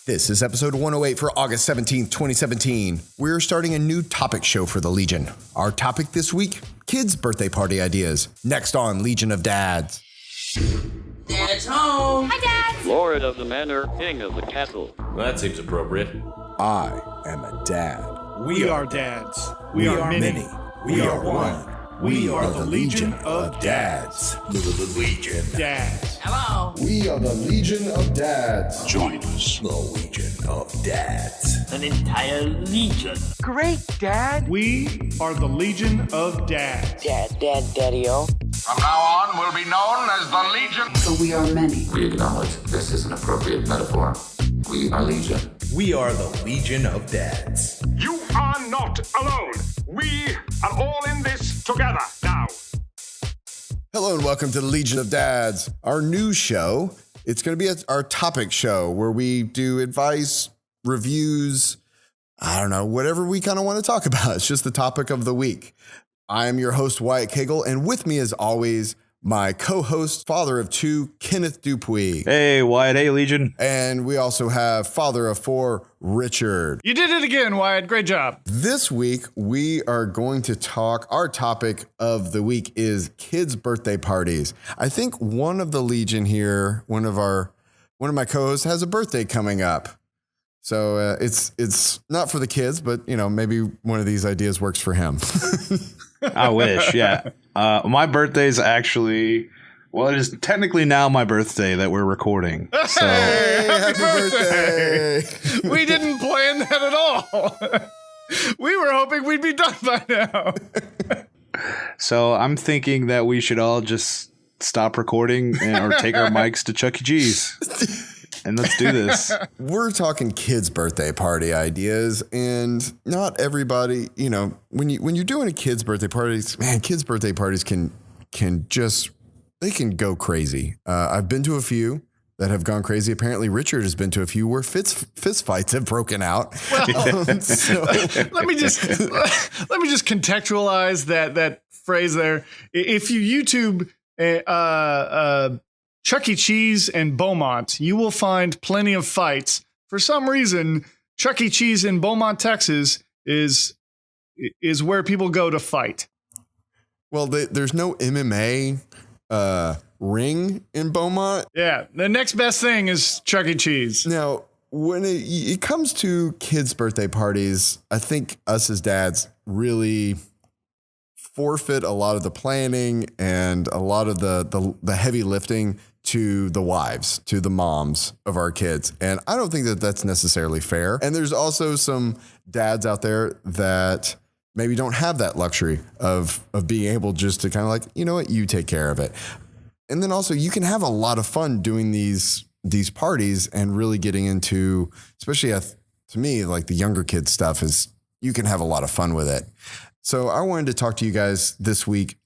This is episode 108 for August 17th, 2017. We're starting a new topic show for the Legion. Our topic this week, kids' birthday party ideas. Next on Legion of Dads. Dad's home. Hi, Dad. Lord of the manor, king of the castle. Well, that seems appropriate. I am a dad. We are dads. We are many. We are one. We are the Legion of Dads. The Legion. Dads. Hello. We are the Legion of Dads. Join us. The Legion of Dads. An entire legion. Great, Dad. We are the Legion of Dads. Daddy-o. From now on, we'll be known as the Legion. So we are many. We acknowledge this is an appropriate metaphor. We are Legion. We are the Legion of Dads. You are not alone. We are all in this together now. Hello and welcome to the Legion of Dads, our new show. It's going to be our topic show where we do advice, reviews, I don't know, whatever we kind of want to talk about. It's just the topic of the week. I am your host, Wyatt Cagle, and with me as always, my co-host, father of two, Kenneth Dupuy. Hey, Wyatt. Hey, Legion. And we also have father of four, Richard. You did it again, Wyatt. Great job. This week, we are going to talk, our topic of the week is kids' birthday parties. I think one of the Legion here, one of my co-hosts has a birthday coming up. So it's not for the kids, but maybe one of these ideas works for him. I wish, yeah. My birthday's actually, it is technically now my birthday that we're recording. So. Hey, happy birthday. We didn't plan that at all. We were hoping we'd be done by now. So I'm thinking that we should all just stop recording or take our mics to Chuck E. Cheese. And let's do this. We're talking kids' birthday party ideas, and not everybody, when you're doing a kids' birthday parties, man, kids' birthday parties can go crazy. I've been to a few that have gone crazy. Apparently, Richard has been to a few where fist fights have broken out. Well, let me just contextualize that phrase there. If you YouTube Chuck E. Cheese and Beaumont, you will find plenty of fights. For some reason, Chuck E. Cheese in Beaumont, Texas is where people go to fight. Well, there's no MMA ring in Beaumont. Yeah, the next best thing is Chuck E. Cheese. Now, when it comes to kids' birthday parties, I think us as dads really forfeit a lot of the planning and a lot of the heavy lifting to the wives, to the moms of our kids. And I don't think that that's necessarily fair. And there's also some dads out there that maybe don't have that luxury of being able just to kind of like, you know what, you take care of it. And then also you can have a lot of fun doing these parties and really getting into, especially to me, like the younger kids stuff is you can have a lot of fun with it. So I wanted to talk to you guys this week.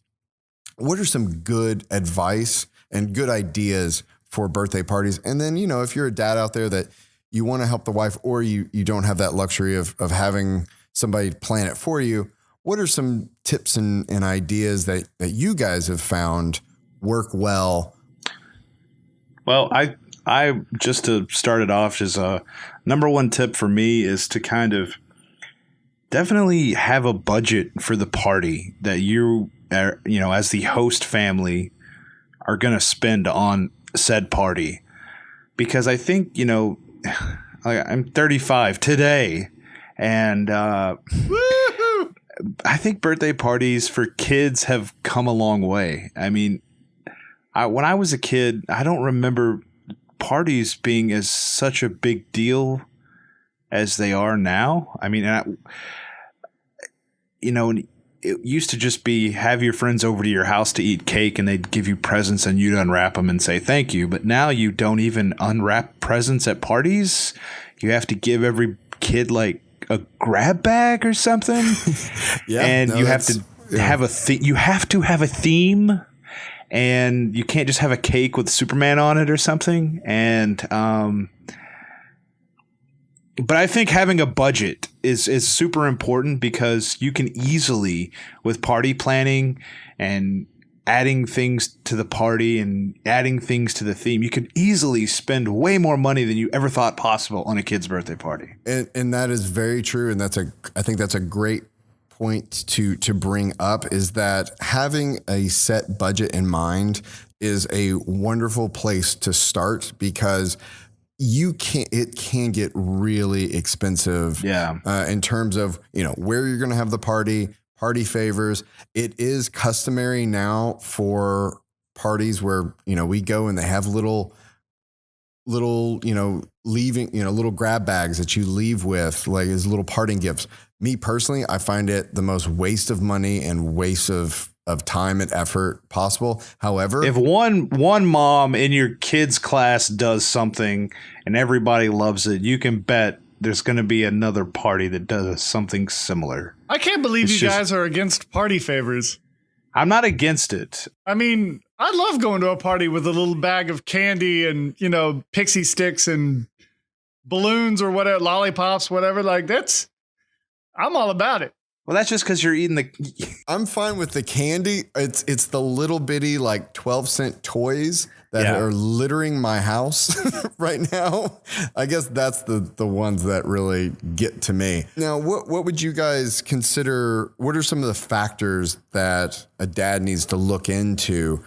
What are some good advice and good ideas for birthday parties? And then, if you're a dad out there that you want to help the wife or you don't have that luxury of having somebody plan it for you, what are some tips and ideas that you guys have found work well? Well, I just to start it off, is a number one tip for me is to kind of definitely have a budget for the party that you are, as the host family are going to spend on said party. Because I think, I'm 35 today, and I think birthday parties for kids have come a long way. I mean, when I was a kid, I don't remember parties being as such a big deal as they are now. I mean, it used to just be have your friends over to your house to eat cake and they'd give you presents and you'd unwrap them and say thank you. But now you don't even unwrap presents at parties. You have to give every kid like a grab bag or something. You have to have you have to have a theme, and you can't just have a cake with Superman on it or something. And but I think having a budget is super important, because you can easily, with party planning and adding things to the party and adding things to the theme. You could easily spend way more money than you ever thought possible on a kid's birthday party. And that is very true. And I think that's a great point to bring up, is that having a set budget in mind is a wonderful place to start, because it can get really expensive. In terms of, where you're going to have the party favors. It is customary now for parties where, we go and they have little, leaving, little grab bags that you leave with, like as little parting gifts. Me personally, I find it the most waste of money and waste of time and effort possible. However, if one mom in your kid's class does something and everybody loves it, you can bet there's going to be another party that does something similar. I can't believe you guys are against party favors. I'm not against it. I mean, I love going to a party with a little bag of candy and, pixie sticks and balloons or whatever, lollipops, whatever. Like I'm all about it. Well, that's just because you're eating I'm fine with the candy. It's the little bitty 12-cent toys that are littering my house right now. I guess that's the ones that really get to me. Now, what would you guys consider? What are some of the factors that a dad needs to look into,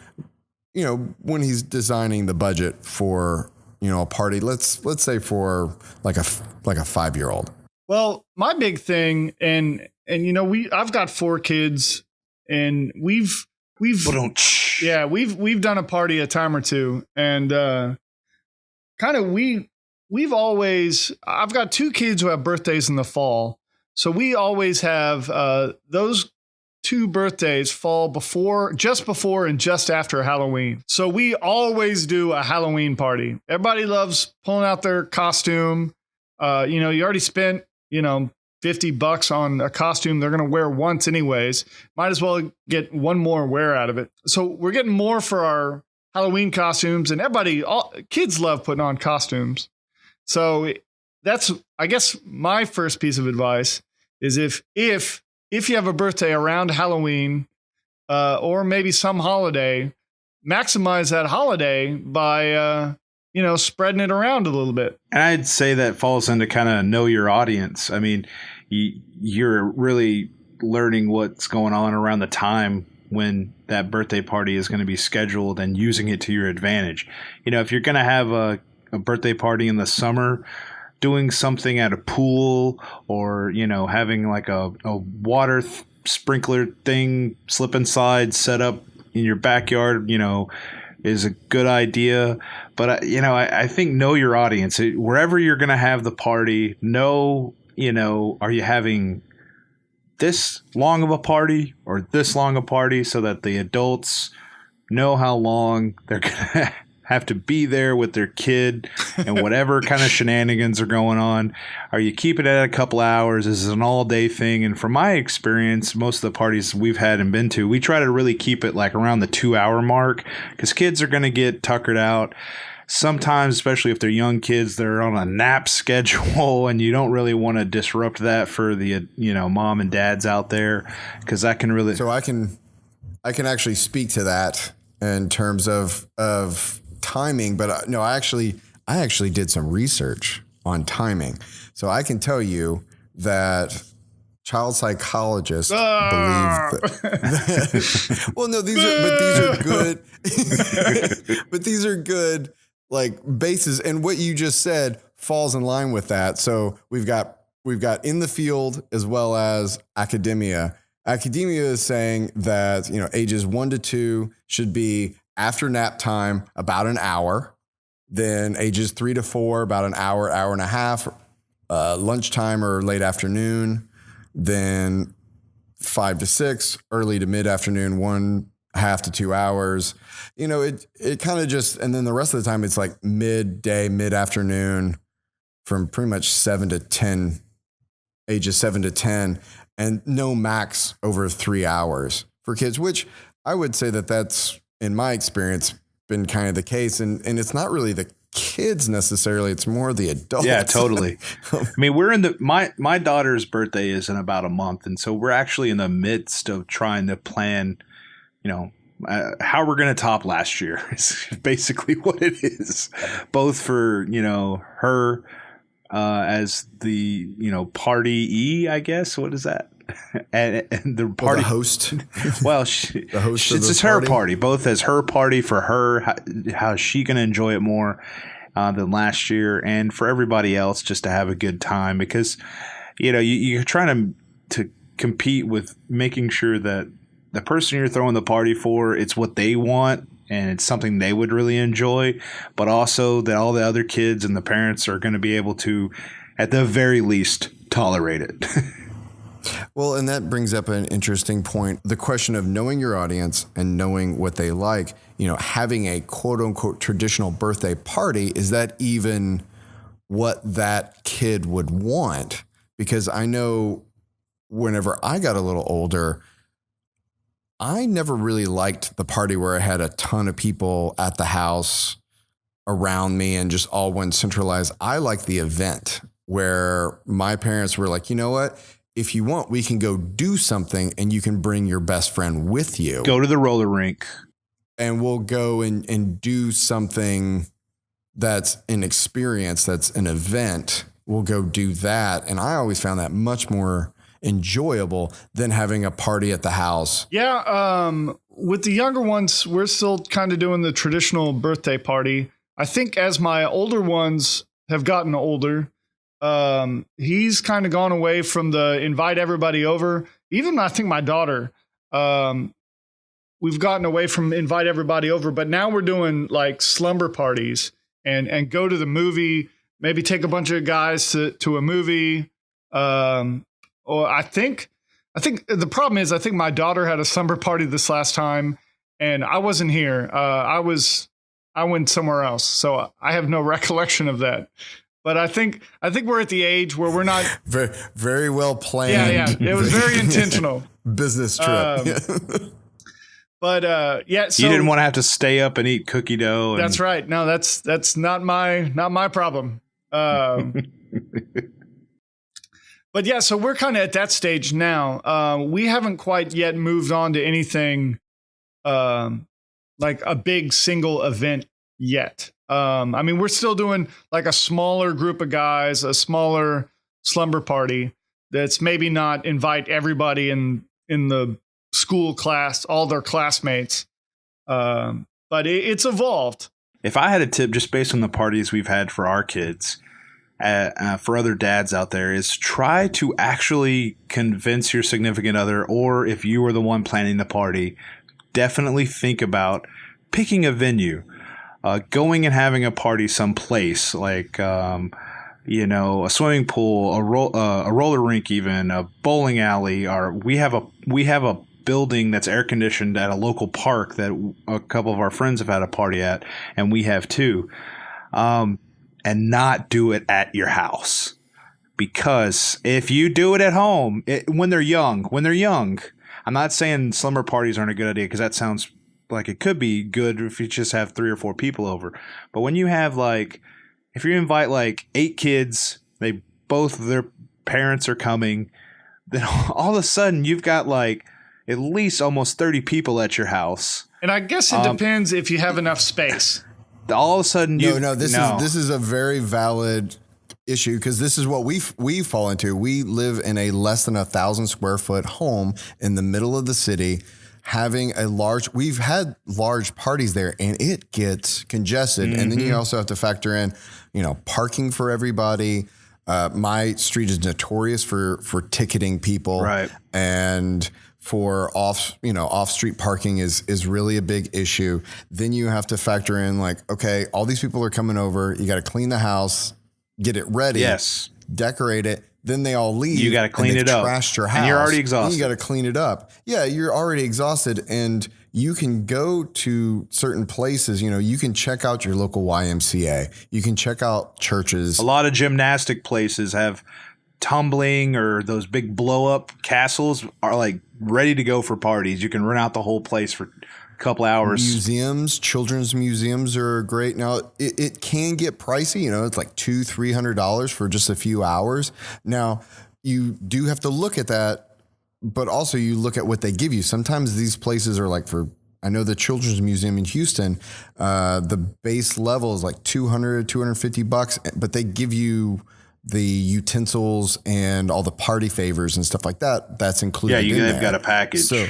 when he's designing the budget for, a party? Let's say for like a 5-year-old. Well, my big thing, and I've got 4 kids, and we've done a party a time or two, and I've got 2 kids who have birthdays in the fall, so we always have those 2 birthdays fall just before and just after Halloween. So we always do a Halloween party. Everybody loves pulling out their costume. You already spent $50 on a costume they're going to wear once anyways. Might as well get one more wear out of it. So we're getting more for our Halloween costumes, and kids love putting on costumes. So that's, I guess, my first piece of advice is if you have a birthday around Halloween or maybe some holiday, maximize that holiday by spreading it around a little bit. And I'd say that falls into kind of know your audience. I mean, you're really learning what's going on around the time when that birthday party is going to be scheduled and using it to your advantage. If you're going to have a birthday party in the summer, doing something at a pool or, having like a water sprinkler thing, slip and slide set up in your backyard, is a good idea. But, I think know your audience. Wherever you're going to have the party, are you having this long of a party or this long a party, so that the adults know how long they're going to have to be there with their kid and whatever kind of shenanigans are going on. Are you keeping it at a couple hours? Is it an all-day thing? And from my experience, most of the parties we've had and been to, we try to really keep it like around the 2-hour mark, because kids are going to get tuckered out. Sometimes, especially if they're young kids, they're on a nap schedule, and you don't really want to disrupt that for the mom and dads out there, because that can really. So I can actually speak to that in terms of timing, but no, I actually did some research on timing, so I can tell you that child psychologists believe that. Well, no, these are good, but these are good bases, and what you just said falls in line with that. So we've got in the field as well as academia. Academia is saying that ages 1 to 2 should be after nap time about an hour, then ages 3 to 4 about an hour and a half, lunchtime or late afternoon, then 5 to 6 early to mid afternoon, 1.5 to 2 hours. It kind of just, and then the rest of the time it's like midday, mid afternoon, from pretty much 7 to 10, ages 7 to 10, and no max over 3 hours for kids, which I would say that's, in my experience, been kind of the case. And it's not really the kids necessarily, it's more the adults. Yeah, totally. I mean, we're in my daughter's birthday is in about a month, and so we're actually in the midst of trying to plan, how we're going to top last year is basically what it is, both for, her as the, party E, I guess. What is that? And the party the host. Well, the host it's of the her party, both as her party for her, how she going to enjoy it more than last year, and for everybody else just to have a good time, because, you're trying to compete with making sure that the person you're throwing the party for, it's what they want and it's something they would really enjoy, but also that all the other kids and the parents are going to be able to, at the very least, tolerate it. Well, and that brings up an interesting point. The question of knowing your audience and knowing what they like, having a quote unquote traditional birthday party, is that even what that kid would want? Because I know whenever I got a little older, I never really liked the party where I had a ton of people at the house around me and just all one centralized. I liked the event where my parents were like, you know what? If you want, we can go do something and you can bring your best friend with you. Go to the roller rink. And we'll go and do something that's an experience, that's an event. We'll go do that. And I always found that much more enjoyable than having a party at the house. Yeah. With the younger ones, we're still kind of doing the traditional birthday party. I think as my older ones have gotten older, he's kind of gone away from the invite everybody over. Even I think my daughter, we've gotten away from invite everybody over, but now we're doing like slumber parties and go to the movie, maybe take a bunch of guys to a movie. Or I think the problem is, I think my daughter had a slumber party this last time and I wasn't here. I went somewhere else. So I have no recollection of that. But I think we're at the age where we're not very, very well planned. Yeah. It was very intentional business trip. But yeah, so you didn't want to have to stay up and eat cookie dough. That's right. No, that's not my problem. But yeah, so we're kind of at that stage now. We haven't quite yet moved on to anything like a big single event yet. I mean, we're still doing like a smaller group of guys, a smaller slumber party that's maybe not invite everybody in the school class, all their classmates. But it's evolved. If I had a tip just based on the parties we've had for our kids, for other dads out there, is try to actually convince your significant other, or if you are the one planning the party, definitely think about picking a venue. Going and having a party someplace like, a swimming pool, a roller rink, even a bowling alley, or we have a building that's air conditioned at a local park that a couple of our friends have had a party at, and we have too. And not do it at your house, because if you do it at home, when they're young, I'm not saying slumber parties aren't a good idea, because that sounds like it could be good if you just have 3 or 4 people over. But when you have if you invite 8 kids, their parents are coming, then all of a sudden you've got at least almost 30 people at your house. And I guess it depends if you have enough space. All of a sudden this is a very valid issue, because this is what we fall into. We live in a less than 1,000 square foot home in the middle of the city. We've had large parties there, and it gets congested. Mm-hmm. And then you also have to factor in, parking for everybody. My street is notorious for ticketing people. Right. And for off-street parking is really a big issue. Then you have to factor in okay, all these people are coming over. You got to clean the house, get it ready. Yes. Decorate it. Then they all leave. You got to clean it up. Trashed your house. And you're already exhausted. Then you got to clean it up. Yeah, you're already exhausted, and you can go to certain places. You can check out your local YMCA. You can check out churches. A lot of gymnastic places have tumbling, or those big blow up castles are ready to go for parties. You can rent out the whole place for a couple hours. Museums, children's museums are great. Now it can get pricey. It's like $200-$300 for just a few hours. Now you do have to look at that, but also you look at what they give you. Sometimes these places are for I know the Children's Museum in Houston, the base level is like $250, but they give you the utensils and all the party favors and stuff like that. That's included. Yeah, they've got a package. So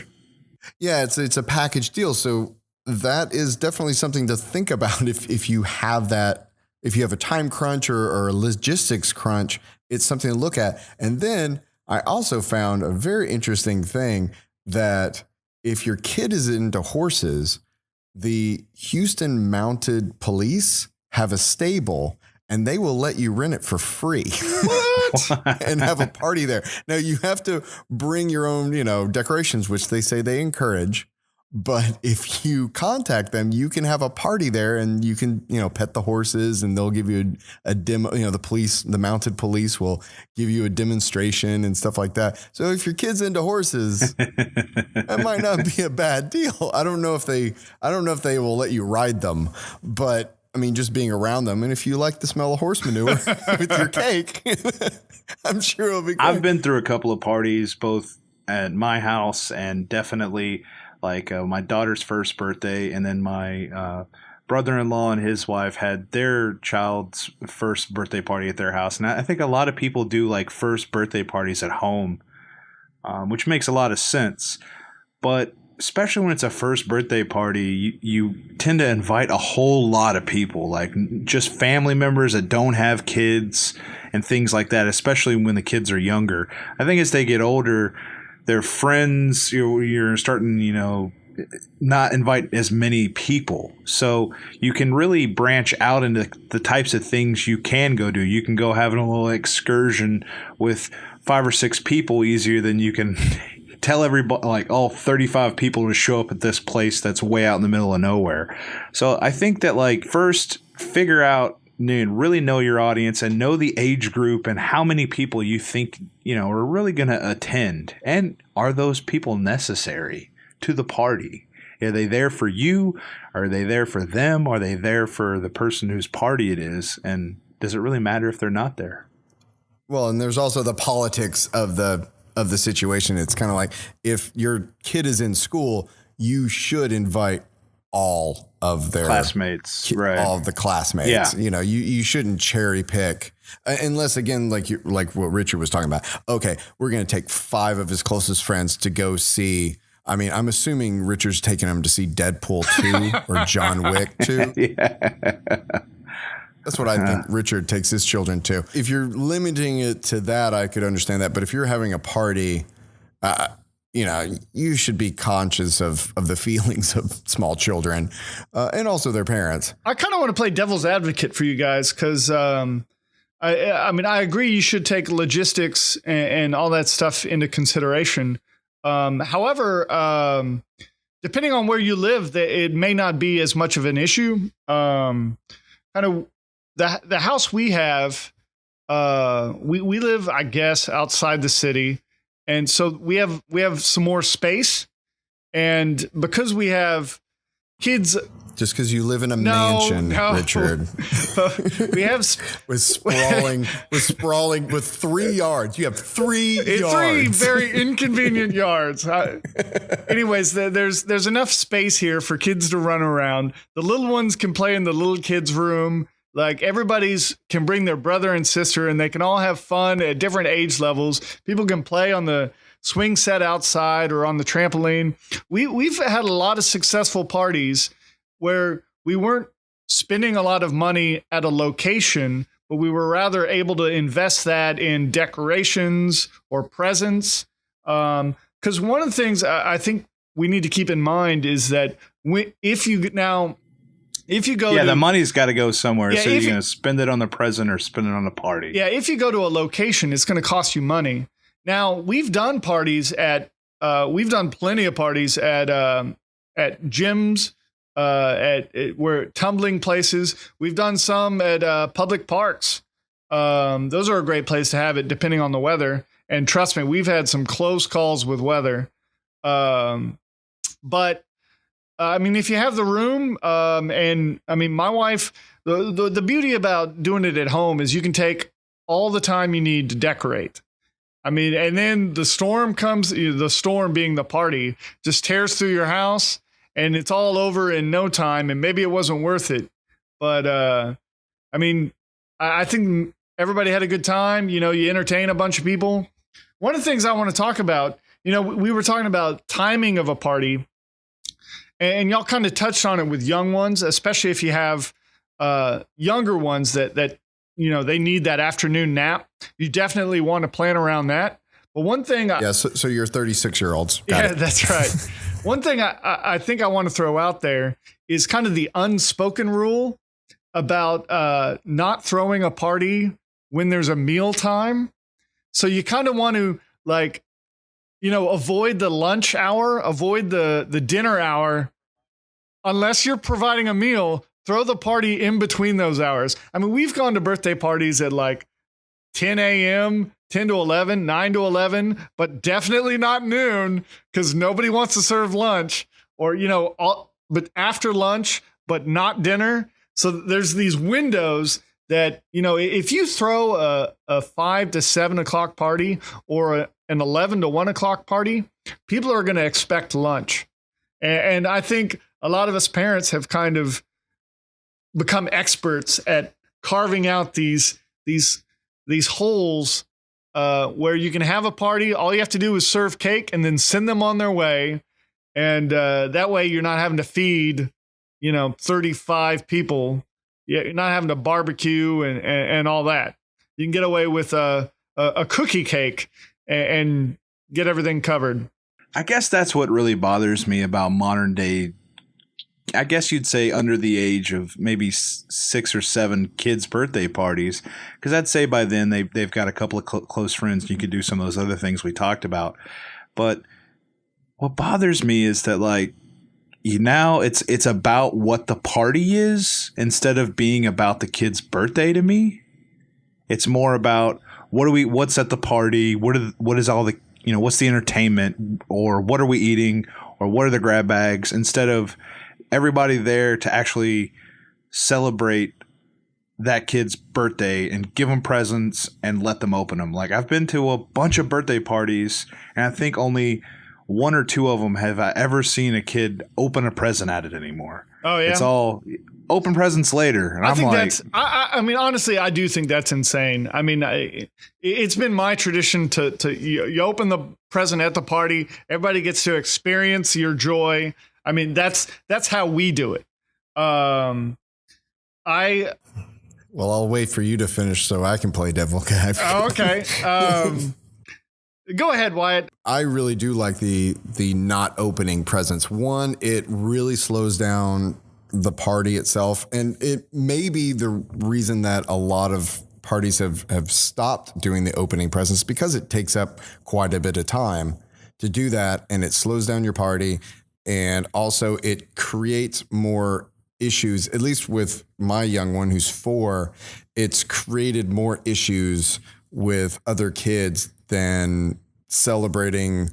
yeah, it's a package deal. So that is definitely something to think about if you have that, if you have a time crunch or a logistics crunch, it's something to look at. And then I also found a very interesting thing that if your kid is into horses, the Houston Mounted Police have a stable and they will let you rent it for free. What? And have a party there. Now you have to bring your own, decorations, which they say they encourage. But if you contact them, you can have a party there and you can, pet the horses and they'll give you a demo. The mounted police will give you a demonstration and stuff like that. So if your kid's into horses, that might not be a bad deal. I don't know if they will let you ride them, but just being around them. And if you like the smell of horse manure with your cake, I'm sure it'll be good. I've been through a couple of parties, both at my house and definitely like my daughter's first birthday, and then my brother-in-law and his wife had their child's first birthday party at their house. And I think a lot of people do like first birthday parties at home, which makes a lot of sense. But especially when it's a first birthday party, you tend to invite a whole lot of people, like just family members that don't have kids and things like that, especially when the kids are younger. I think as they get older, their friends, you're starting, not invite as many people. So you can really branch out into the types of things you can go do. You can go having a little excursion with 5 or 6 people easier than you can tell everybody, like all 35 people to show up at this place that's way out in the middle of nowhere. So I think that first figure out, really know your audience and know the age group and how many people you think, are really going to attend. And are those people necessary to the party? Are they there for you? Are they there for them? Are they there for the person whose party it is? And does it really matter if they're not there? Well, and there's also the politics of the situation. It's kind of like if your kid is in school, you should invite all of their classmates, right? All of the classmates. Yeah. You shouldn't cherry pick unless, again, like what Richard was talking about. Okay, we're going to take 5 of his closest friends to go see. I'm assuming Richard's taking them to see Deadpool 2 or John Wick 2. Yeah. That's what I think Richard takes his children to. If you're limiting it to that, I could understand that. But if you're having a party, you should be conscious of the feelings of small children and also their parents. I kind of want to play devil's advocate for you guys because, I agree you should take logistics and all that stuff into consideration. However, depending on where you live, it may not be as much of an issue. Kind of the house we have, we live, I guess, outside the city. And so we have some more space, and because we have kids. Just because you live in a mansion, Richard. We have with sprawling with 3 yards. You have 3 yards. 3 very inconvenient yards. Anyways, there's enough space here for kids to run around. The little ones can play in the little kids' room. Like everybody's can bring their brother and sister and they can all have fun at different age levels. People can play on the swing set outside or on the trampoline. We've had a lot of successful parties where we weren't spending a lot of money at a location, but we were rather able to invest that in decorations or presents. Because one of the things I think we need to keep in mind is that if you go the money's got to go somewhere. So you're going to spend it on the present or spend it on the party. Yeah, if you go to a location, it's going to cost you money. Now, we've done plenty of parties at gyms, at tumbling places. We've done some at public parks. Those are a great place to have it, depending on the weather. And trust me, we've had some close calls with weather. But if you have the room, my wife, the beauty about doing it at home is you can take all the time you need to decorate. And then the storm comes, the storm being the party, just tears through your house and it's all over in no time, and maybe it wasn't worth it. But I mean, I think everybody had a good time. You entertain a bunch of people. One of the things I want to talk about, we were talking about timing of a party, and y'all kind of touched on it with young ones, especially if you have younger ones that they need that afternoon nap. You definitely want to plan around that. But one thing, so you're 36-year-olds. Yeah, that's right. One thing I think I want to throw out there is kind of the unspoken rule about not throwing a party when there's a meal time. So you kind of want to avoid the lunch hour, avoid the dinner hour, unless you're providing a meal. Throw the party in between those hours. I mean, we've gone to birthday parties at 10 a.m., 10 to 11, 9 to 11, but definitely not noon because nobody wants to serve lunch or, but after lunch, but not dinner. So there's these windows that, if you throw a 5 to 7 o'clock party or an 11 to 1 o'clock party, people are going to expect lunch. And I think a lot of us parents have kind of become experts at carving out these holes where you can have a party. All you have to do is serve cake and then send them on their way. And that way you're not having to feed, 35 people. You're not having to barbecue and all that. You can get away with a cookie cake and get everything covered. I guess that's what really bothers me about modern day. I guess you'd say under the age of maybe 6 or 7 kids' birthday parties, because I'd say by then they've got a couple of close friends. And you could do some of those other things we talked about. But what bothers me is that now it's about what the party is instead of being about the kid's birthday. To me, it's more about what's at the party, what is all the what's the entertainment, or what are we eating, or what are the grab bags, instead of everybody there to actually celebrate that kid's birthday and give them presents and let them open them. I've been to a bunch of birthday parties, and I think only 1 or 2 of them have I ever seen a kid open a present at it anymore. Oh yeah, it's all open presents later, and I mean, honestly, I do think that's insane. I mean, it's been my tradition to you open the present at the party. Everybody gets to experience your joy. I mean, that's how we do it. Well, I'll wait for you to finish so I can play devil advocate. Oh, okay. Go ahead, Wyatt. I really do like the not opening presents. One, it really slows down the party itself. And it may be the reason that a lot of parties have stopped doing the opening presents, because it takes up quite a bit of time to do that. And it slows down your party. And also it creates more issues, at least with my young one who's 4, it's created more issues with other kids than celebrating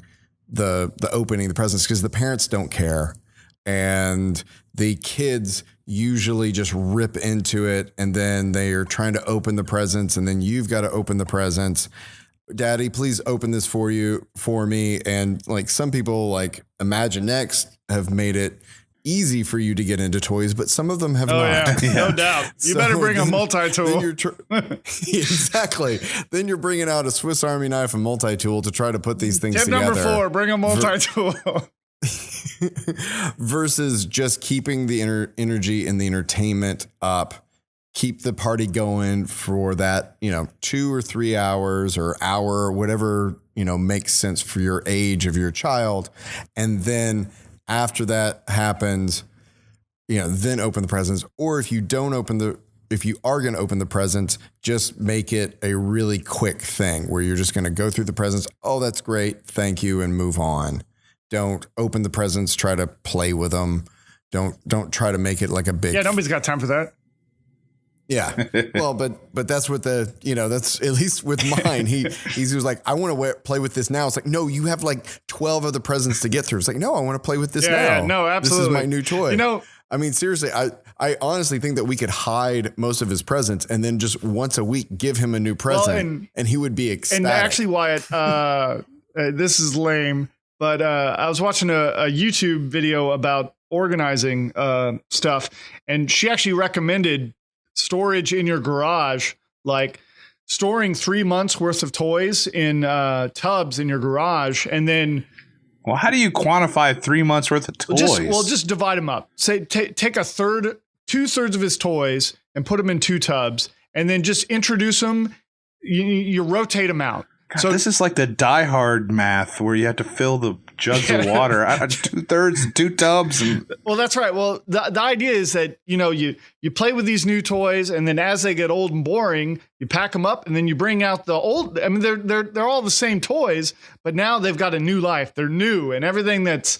the opening the presents, because the parents don't care. And the kids usually just rip into it, and then they are trying to open the presents, and then you've got to open the presents. Daddy, please open this for me. And some people Imagine Next have made it easy for you to get into toys, but some of them have not. Yeah, no doubt. You better bring a multi-tool. Exactly. Then you're bringing out a Swiss Army knife and multi-tool to try to put these things Tip together. Number 4, bring a multi-tool. Versus just keeping the energy and the entertainment up. Keep the party going for that, 2 or 3 hours or hour, whatever, makes sense for your age of your child. And then after that happens, then open the presents. Or if you are going to open the presents, just make it a really quick thing where you're just going to go through the presents. Oh, that's great. Thank you. And move on. Don't open the presents. Try to play with them. Don't try to make it like a big. Yeah. Nobody's got time for that. Yeah. Well, but that's what that's at least with mine. He was like, I want to play with this now. It's like, no, you have 12 other presents to get through. It's like, no, I want to play with this now. Yeah, no, absolutely. This is my new toy. I mean, seriously, I honestly think that we could hide most of his presents and then just once a week give him a new present, and he would be ecstatic. And actually, Wyatt, this is lame, but I was watching a YouTube video about organizing stuff, and she actually recommended storage in your garage, like storing 3 months worth of toys in tubs in your garage, and then. Well, how do you quantify 3 months worth of toys? Just divide them up. Say take a third, 2/3 of his toys and put them in 2 tubs, and then just introduce them. You rotate them out. God, so this is like the Die Hard math where you have to fill the jugs of water. 2/3, 2 tubs. Well, that's right. Well, the idea is that, you play with these new toys, and then as they get old and boring, you pack them up, and then you bring out the old. I mean, they're all the same toys, but now they've got a new life. They're new, and everything that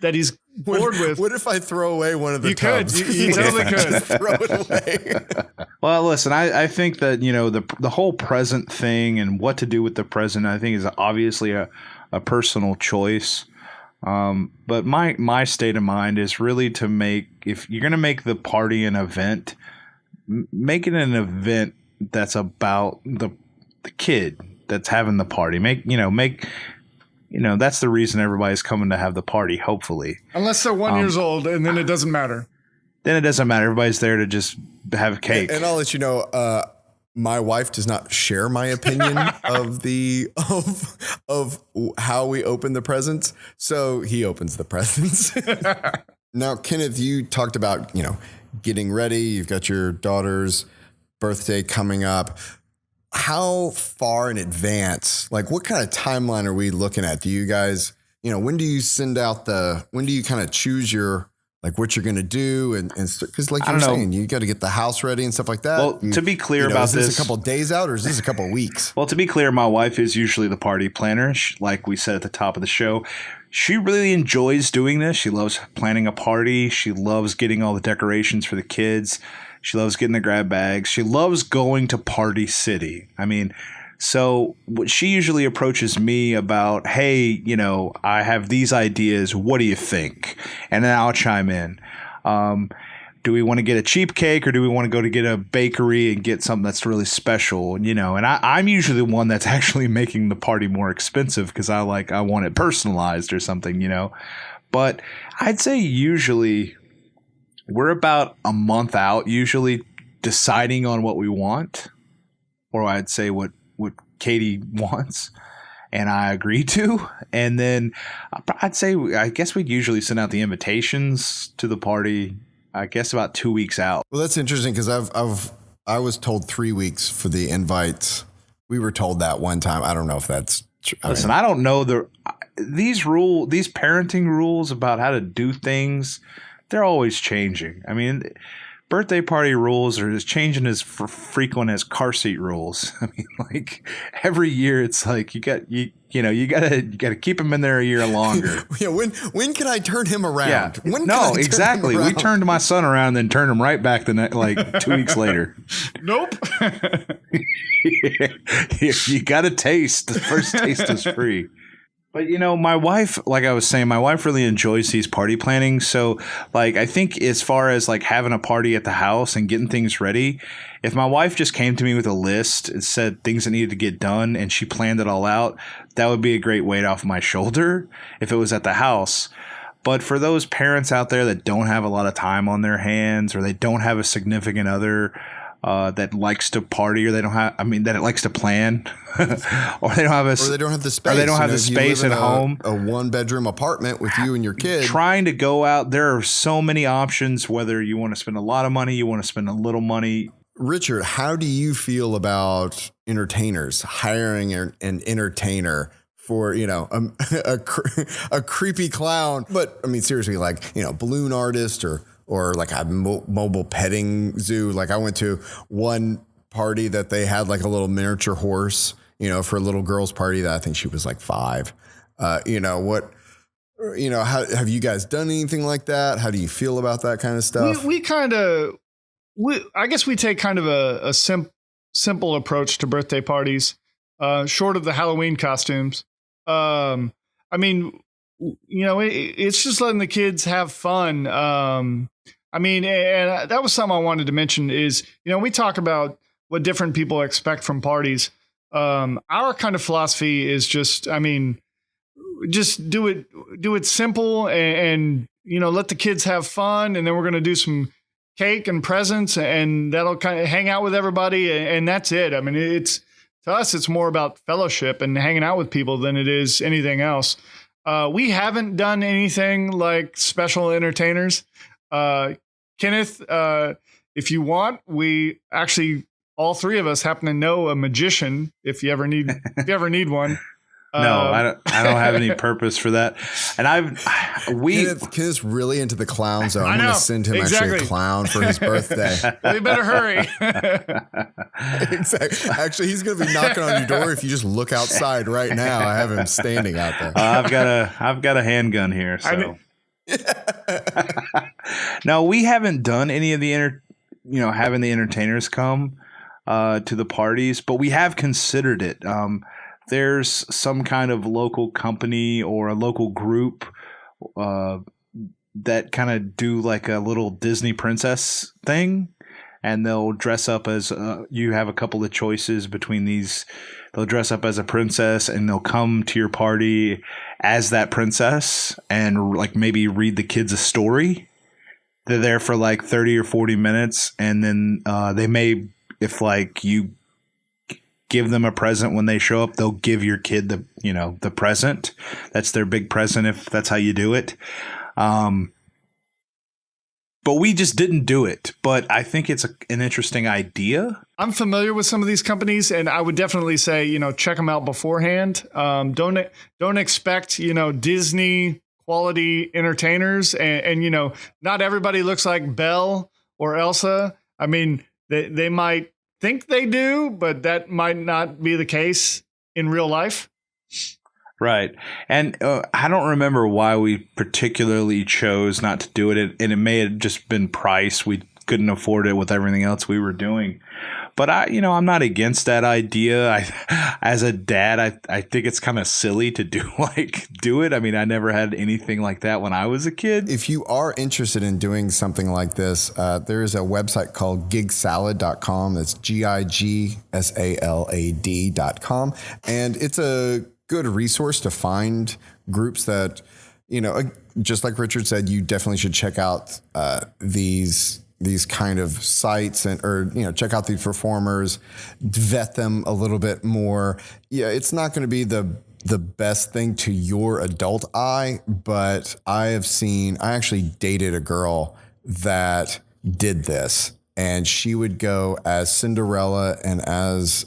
he's bored with. What if I throw away one of the tubs? You totally could. Throw it away. Well, listen, I think that, the whole present thing and what to do with the present, I think is obviously a personal choice. But my state of mind is really to make, if you're going to make the party an event, make it an event that's about the kid that's having the party. That's the reason everybody's coming to have the party, hopefully. Unless they're 1 years old, and then it doesn't matter. Then it doesn't matter. Everybody's there to just have cake. And I'll let you know, my wife does not share my opinion of how we open the presents. So he opens the presents. Now, Kenneth, you talked about, getting ready. You've got your daughter's birthday coming up. How far in advance, like what kind of timeline are we looking at? Do you guys, when do you when do you kind of choose what you're going to do? And because like you're saying, you got to get the house ready and stuff like that. Well, to be clear about is this a couple of days out, or is this a couple of weeks? Well, to be clear, my wife is usually the party planner. Like we said at the top of the show, she really enjoys doing this. She loves planning a party. She loves getting all the decorations for the kids. She loves getting the grab bags. She loves going to Party City. I mean, so she usually approaches me about, hey, I have these ideas. What do you think? And then I'll chime in. Do we want to get a cheap cake, or do we want to go to get a bakery and get something that's really special? And I'm usually the one that's actually making the party more expensive because I want it personalized or something, But I'd say usually we're about a month out, usually deciding on what we want, or I'd say what Katie wants and I agree to. And then I guess we'd usually send out the invitations to the party, I guess about 2 weeks out. Well, that's interesting because I was told 3 weeks for the invites. We were told that one time. I don't know if that's true. Listen, I don't know these parenting rules about how to do things. They're always changing. I mean, birthday party rules are as changing as frequent as car seat rules. I mean, like every year, it's like you gotta keep him in there a year longer. Yeah, when can I turn him around? Yeah. Exactly. We turned my son around, and then turned him right back 2 weeks later. Nope. You got to taste. The first taste is free. But, my wife, like I was saying, my wife really enjoys these party planning. So, I think as far as, having a party at the house and getting things ready, if my wife just came to me with a list and said things that needed to get done and she planned it all out, that would be a great weight off my shoulder if it was at the house. But for those parents out there that don't have a lot of time on their hands, or they don't have a significant other that likes to party, or that it likes to plan, or they don't have the space. Or they don't have the space at home. A 1-bedroom apartment with you and your kid. Trying to go out, there are so many options. Whether you want to spend a lot of money, you want to spend a little money. Richard, how do you feel about entertainers, hiring an entertainer for a creepy clown? But I mean, seriously, balloon artist or like a mobile petting zoo. Like I went to one party that they had like a little miniature horse, for a little girl's party that I think she was like 5. How have you guys done anything like that? How do you feel about that kind of stuff? I guess we take kind of a simple approach to birthday parties, short of the Halloween costumes. I mean, it's just letting the kids have fun. And that was something I wanted to mention is, we talk about what different people expect from parties. Our kind of philosophy is just do it simple and let the kids have fun, and then we're going to do some cake and presents, and that'll kind of hang out with everybody, and that's it. I mean, to us, it's more about fellowship and hanging out with people than it is anything else. We haven't done anything like special entertainers. Kenneth, if you want, we actually, all three of us happen to know a magician if you ever need one. No, I don't have any purpose for that. And Kenneth's really into the clown zone. I'm I know, going to send him exactly. actually a clown for his birthday. We better hurry. Exactly. Actually, he's going to be knocking on your door if you just look outside right now. I have him standing out there. I've got a handgun here. So no, we haven't done any of the having the entertainers come to the parties, but we have considered it. There's some kind of local company or a local group that kind of do like a little Disney princess thing, and they'll dress up as you have a couple of choices between these. They'll dress up as a princess, and they'll come to your party as that princess and like maybe read the kids a story. They're there for like 30 or 40 minutes, and then they may, if like you give them a present when they show up, they'll give your kid the present. That's their big present if that's how you do it. But we just didn't do it. But I think it's an interesting idea. I'm familiar with some of these companies, and I would definitely say, check them out beforehand. Don't expect, Disney quality entertainers, and not everybody looks like Belle or Elsa. I mean, they might think they do, but that might not be the case in real life. Right. And I don't remember why we particularly chose not to do it. And it may have just been price. We couldn't afford it with everything else we were doing. But I'm not against that idea. As a dad, I think it's kind of silly to do it. I mean, I never had anything like that when I was a kid. If you are interested in doing something like this, there is a website called gigsalad.com. That's GIGSALAD.com. And it's a good resource to find groups that, just like Richard said, you definitely should check out these kind of sites or check out these performers, vet them a little bit more. Yeah, it's not going to be the best thing to your adult eye, but I actually dated a girl that did this, and she would go as Cinderella and as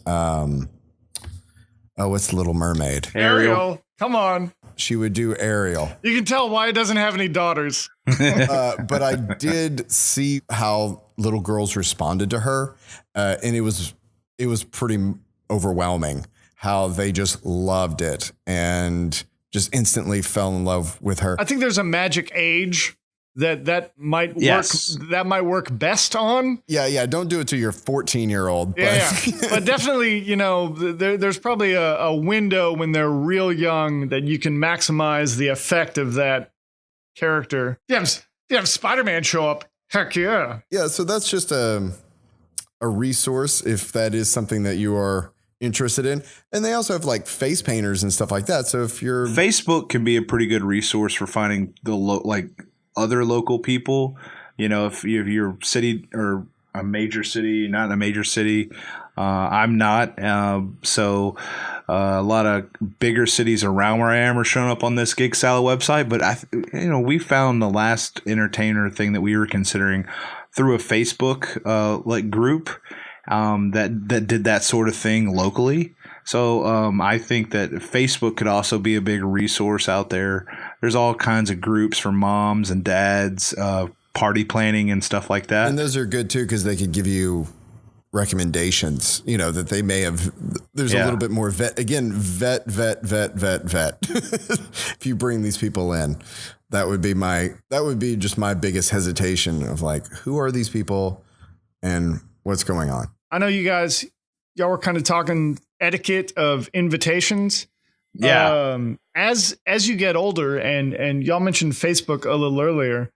what's the Little Mermaid? Ariel. Come on. She would do Ariel. You can tell why it doesn't have any daughters. But I did see how little girls responded to her, and it was pretty overwhelming how they just loved it and just instantly fell in love with her. I think there's a magic age that might work. Yes. That might work best on. Yeah. Don't do it to your 14-year-old. Yeah. But definitely, there's probably a window when they're real young that you can maximize the effect of that character. You have Spider-Man show up. Heck yeah. Yeah. So that's just a resource if that is something that you are interested in. And they also have like face painters and stuff like that. So if you're Facebook can be a pretty good resource for finding other local people, if you're city or a major city, not in a major city, I'm not. So a lot of bigger cities around where I am are showing up on this Gig Salad website. But we found the last entertainer thing that we were considering through a Facebook group that did that sort of thing locally. So I think that Facebook could also be a big resource out there. There's all kinds of groups for moms and dads, party planning and stuff like that. And those are good too, because they could give you recommendations, that they may have. There's a little bit more vet. If you bring these people in, that would be just my biggest hesitation of like, who are these people and what's going on? I know y'all were kind of talking etiquette of invitations. Yeah. As you get older, and y'all mentioned Facebook a little earlier,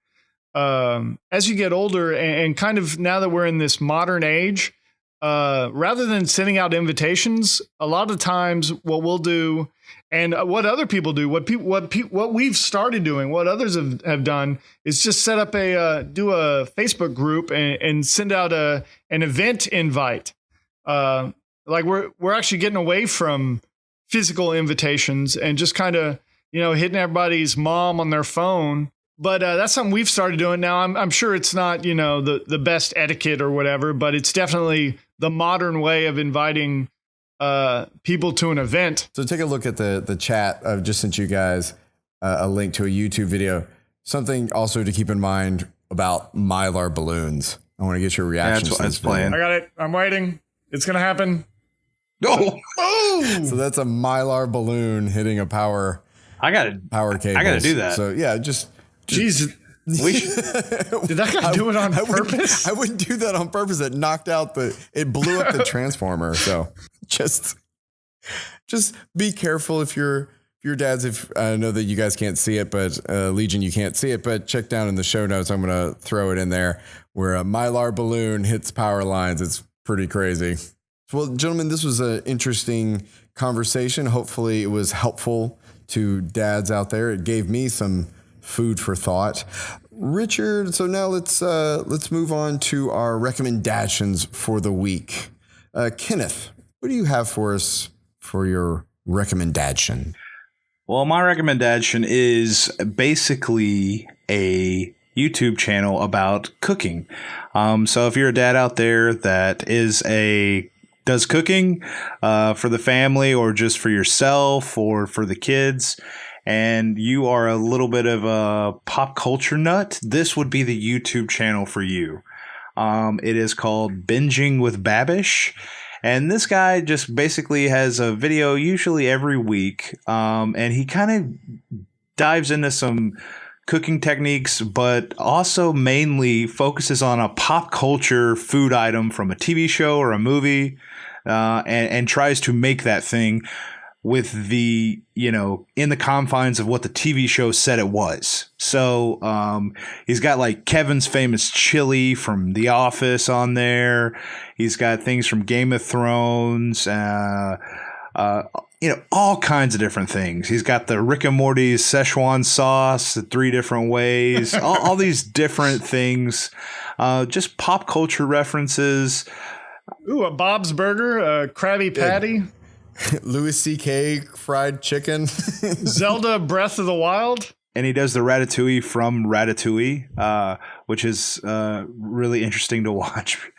as you get older and kind of now that we're in this modern age, rather than sending out invitations, a lot of times what we'll do, And what other people do, what we've started doing, what others have done is just set up do a Facebook group and send out an event invite. Like we're actually getting away from physical invitations and just kind of, hitting everybody's mom on their phone. But that's something we've started doing now. I'm sure it's not, the best etiquette or whatever, but it's definitely the modern way of inviting people to an event. So take a look at the chat. I've just sent you guys a link to a YouTube video. Something also to keep in mind about Mylar balloons. I want to get your reaction. That's what it's playing. I got it. I'm waiting. It's going to happen. No. Oh! So that's a Mylar balloon hitting a power cable. I got to do that. So yeah, just Jesus. We should, Did that guy do it on purpose? I wouldn't do that on purpose. It blew up the transformer. So just be careful if your dads, if I know that you guys can't see it, but Legion, you can't see it, but check down in the show notes. I'm going to throw it in there where a Mylar balloon hits power lines. It's pretty crazy. Well, gentlemen, this was an interesting conversation. Hopefully it was helpful to dads out there. It gave me some food for thought. Richard, so now let's move on to our recommendations for the week. Kenneth, what do you have for us for your recommendation? well, my recommendation is basically a YouTube channel about cooking. So if you're a dad out there that does cooking for the family or just for yourself or for the kids, and you are a little bit of a pop culture nut, this would be the YouTube channel for you. It is called Binging with Babish. And this guy just basically has a video usually every week. And he kind of dives into some cooking techniques, but also mainly focuses on a pop culture food item from a TV show or a movie, and tries to make that thing with the, in the confines of what the TV show said it was. So he's got like Kevin's famous chili from The Office on there. He's got things from Game of Thrones, all kinds of different things. He's got the Rick and Morty's Szechuan sauce, the 3 different ways, all these different things, just pop culture references. Ooh, a Bob's Burger, a Krabby Patty. Louis C.K. fried chicken. Zelda Breath of the Wild. And he does the Ratatouille from Ratatouille, which is really interesting to watch.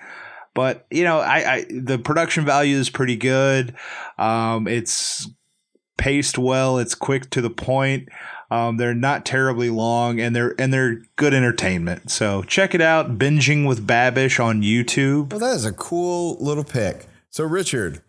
But, the production value is pretty good. It's paced well. It's quick to the point. They're not terribly long, and they're good entertainment. So check it out. Binging with Babish on YouTube. Well, that is a cool little pick. So, Richard,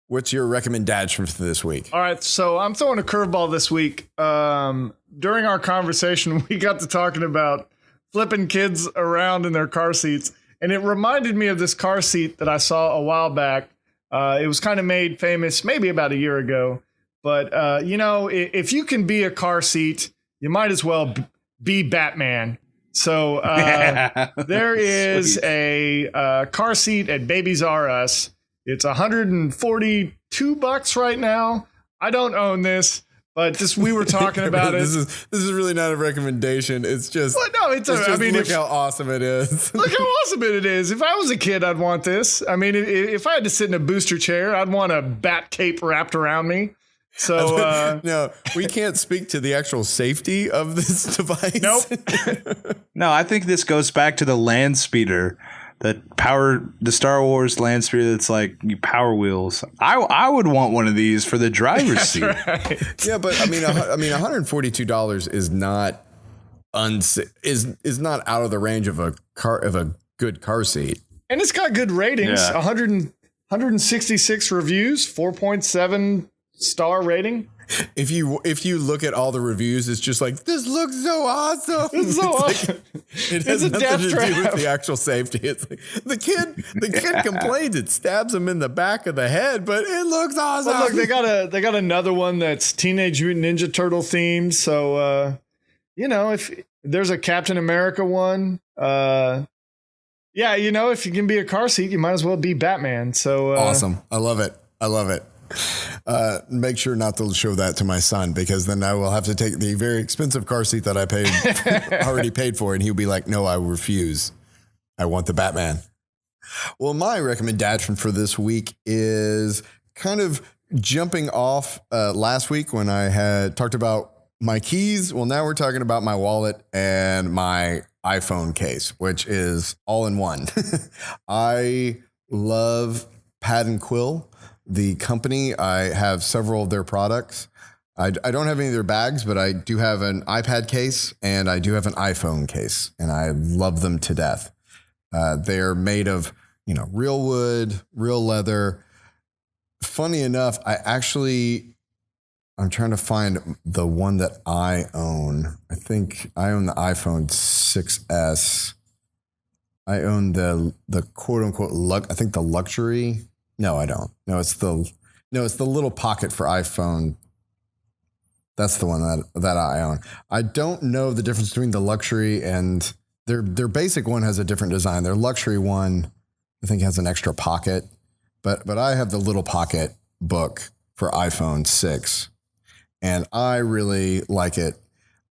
what's your recommendation for this week? All right, so I'm throwing a curveball this week. During our conversation, we got to talking about flipping kids around in their car seats. And it reminded me of this car seat that I saw a while back. It was kind of made famous maybe about a year ago. But, if you can be a car seat, you might as well be Batman. So there is a car seat at Babies R Us. It's $142 right now. I don't own this. But just we were talking about it. This is really not a recommendation. It's just look how awesome it is. Look how awesome it is. If I was a kid, I'd want this. I mean, if I had to sit in a booster chair, I'd want a bat cape wrapped around me. So no, we can't speak to the actual safety of this device. Nope. No, I think this goes back to the land speeder. The Star Wars land speeder that's like Power Wheels. I would want one of these for the driver's seat. Right. Yeah, but I mean, $142 is not is not out of the range of a good car seat. And it's got good ratings. Yeah. 166 reviews, 4.7 star rating. If you look at all the reviews, it's just like, this looks so awesome. It's so awesome. It has nothing to do with the actual safety. It's like the kid complains it stabs him in the back of the head, but it looks awesome. But look, they got another one that's Teenage Mutant Ninja Turtle themed. So if there's a Captain America one, if you can be a car seat, you might as well be Batman. So awesome. I love it. Make sure not to show that to my son, because then I will have to take the very expensive car seat that I already paid for, and he'll be like, "No, I refuse. I want the Batman." Well, my recommendation for this week is kind of jumping off last week when I had talked about my keys. Well, now we're talking about my wallet and my iPhone case, which is all in one. I love Pad and Quill, the company. I have several of their products. I don't have any of their bags, but I do have an iPad case and I do have an iPhone case, and I love them to death. They're made of, real wood, real leather. Funny enough, I'm trying to find the one that I own. I think I own the iPhone 6S. I own the quote unquote I think the luxury. No, I don't. No, it's the little pocket for iPhone. That's the one that I own. I don't know the difference between the luxury and their basic one has a different design. Their luxury one, I think, has an extra pocket, but I have the little pocket book for iPhone 6. And I really like it.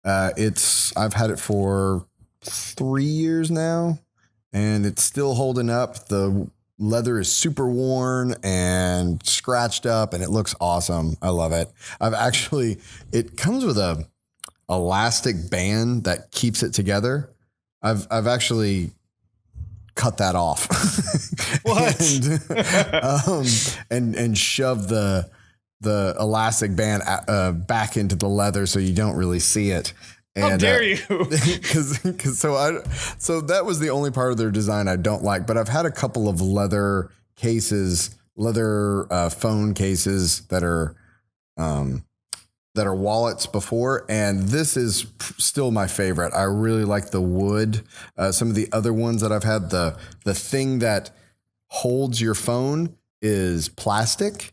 I've had it for 3 years now, and it's still holding up. The leather is super worn and scratched up, and it looks awesome. I love it. It comes with a elastic band that keeps it together. I've actually cut that off. What? and shoved the elastic band back into the leather so you don't really see it. And, how dare you? So that was the only part of their design I don't like. But I've had a couple of leather phone cases that are wallets before, and this is still my favorite. I really like the wood. Some of the other ones that I've had, the thing that holds your phone is plastic.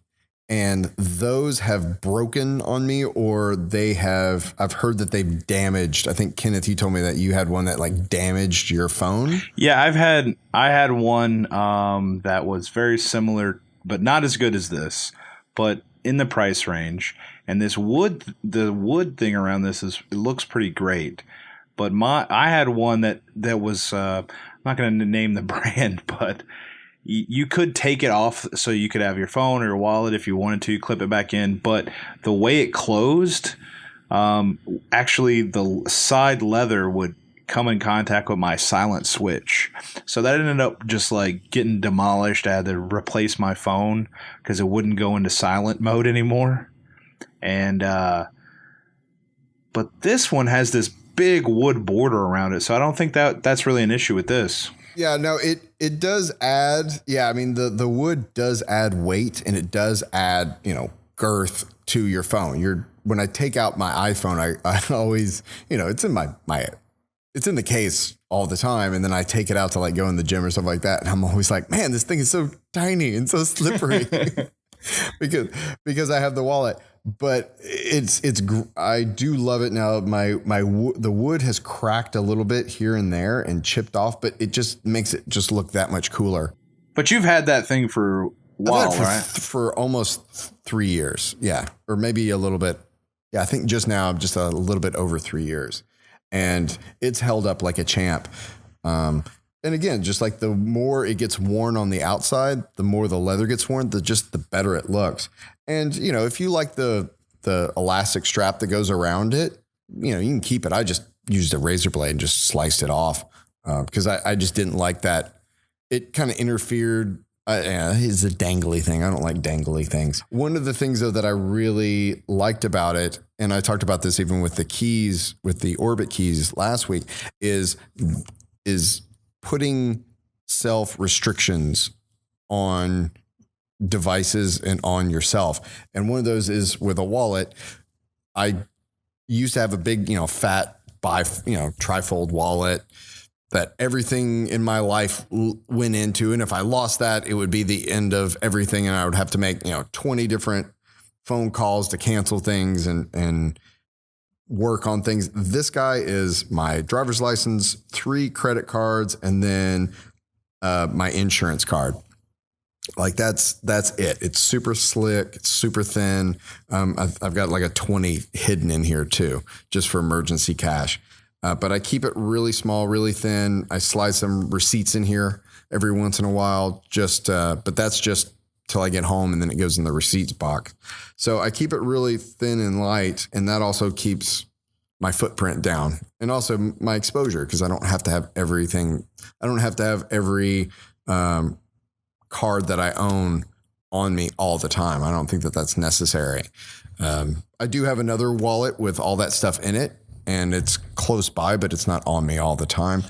And those have broken on me, or I've heard that they've damaged. I think, Kenneth, you told me that you had one that like damaged your phone. Yeah, I had one that was very similar, but not as good as this, but in the price range. And the wood thing around this it looks pretty great. But I had one that was, I'm not going to name the brand, but you could take it off so you could have your phone or your wallet if you wanted to, clip it back in. But the way it closed, actually the side leather would come in contact with my silent switch. So that ended up just like getting demolished. I had to replace my phone because it wouldn't go into silent mode anymore. And but this one has this big wood border around it. So I don't think that's really an issue with this. Yeah, no, it does add. Yeah, I mean the wood does add weight, and it does add girth to your phone. When I take out my iPhone, I always it's in it's in the case all the time, and then I take it out to like go in the gym or stuff like that, and I'm always like, man, this thing is so tiny and so slippery because I have the wallet. But I do love it now. The wood has cracked a little bit here and there and chipped off, but it just makes it just look that much cooler. But you've had that thing for a while, right? For almost 3 years, yeah, or maybe a little bit. Yeah, I think just now I'm just a little bit over 3 years, and it's held up like a champ. And again, just like the more it gets worn on the outside, the more the leather gets worn, the better it looks. And, if you like the elastic strap that goes around it, you can keep it. I just used a razor blade and just sliced it off because I just didn't like that. It kind of interfered. It's a dangly thing. I don't like dangly things. One of the things, though, that I really liked about it, and I talked about this even with the keys, with the Orbit keys last week, is putting self restrictions on devices and on yourself. And one of those is with a wallet. I used to have a big, fat trifold wallet that everything in my life went into. And if I lost that, it would be the end of everything. And I would have to make, 20 different phone calls to cancel things and work on things. This guy is my driver's license, 3 credit cards, and then my insurance card. Like that's it. It's super slick. It's super thin. I've got like a 20 hidden in here too, just for emergency cash. But I keep it really small, really thin. I slide some receipts in here every once in a while, but that's just till I get home, and then it goes in the receipts box. So I keep it really thin and light, and that also keeps my footprint down and also my exposure, because I don't have to have everything. I don't have to have every card that I own on me all the time. I don't think that that's necessary. I do have another wallet with all that stuff in it, and it's close by, but it's not on me all the time.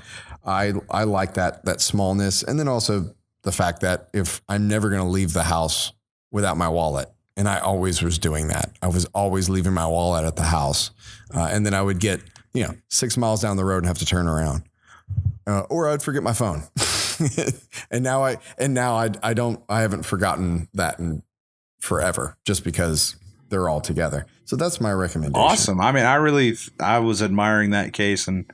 I like that smallness. And then also the fact that if I'm never going to leave the house without my wallet, and I always was doing that. I was always leaving my wallet at the house. And then I would get, 6 miles down the road and have to turn around. Or I'd forget my phone. and now I haven't forgotten that in forever, just because they're all together. So that's my recommendation. Awesome. I mean, I was admiring that case, and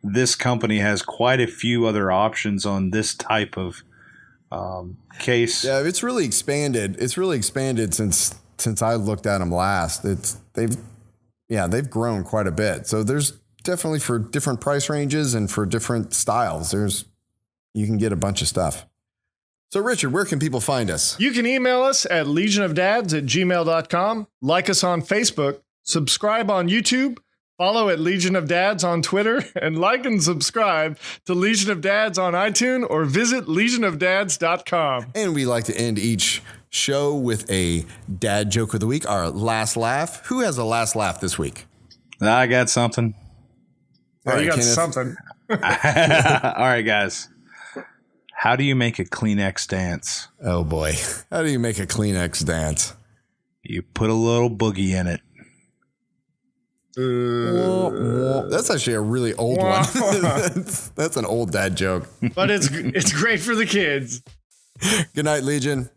this company has quite a few other options on this type of case. Yeah, it's really expanded. It's really expanded since I looked at them last. They've grown quite a bit. So there's definitely, for different price ranges and for different styles, you can get a bunch of stuff. So Richard, where can people find us? You can email us at legionofdads@gmail.com, like us on Facebook, subscribe on YouTube, follow at Legion of Dads on Twitter, and like and subscribe to Legion of Dads on iTunes, or visit legionofdads.com. And we like to end each show with a dad joke of the week, our last laugh. Who has a last laugh this week? I got something. All right, you got Kenneth. something. All right, guys. How do you make a Kleenex dance? Oh boy. How do you make a Kleenex dance? You put a little boogie in it. That's actually a really old one. That's an old dad joke. But it's great for the kids. Good night, Legion.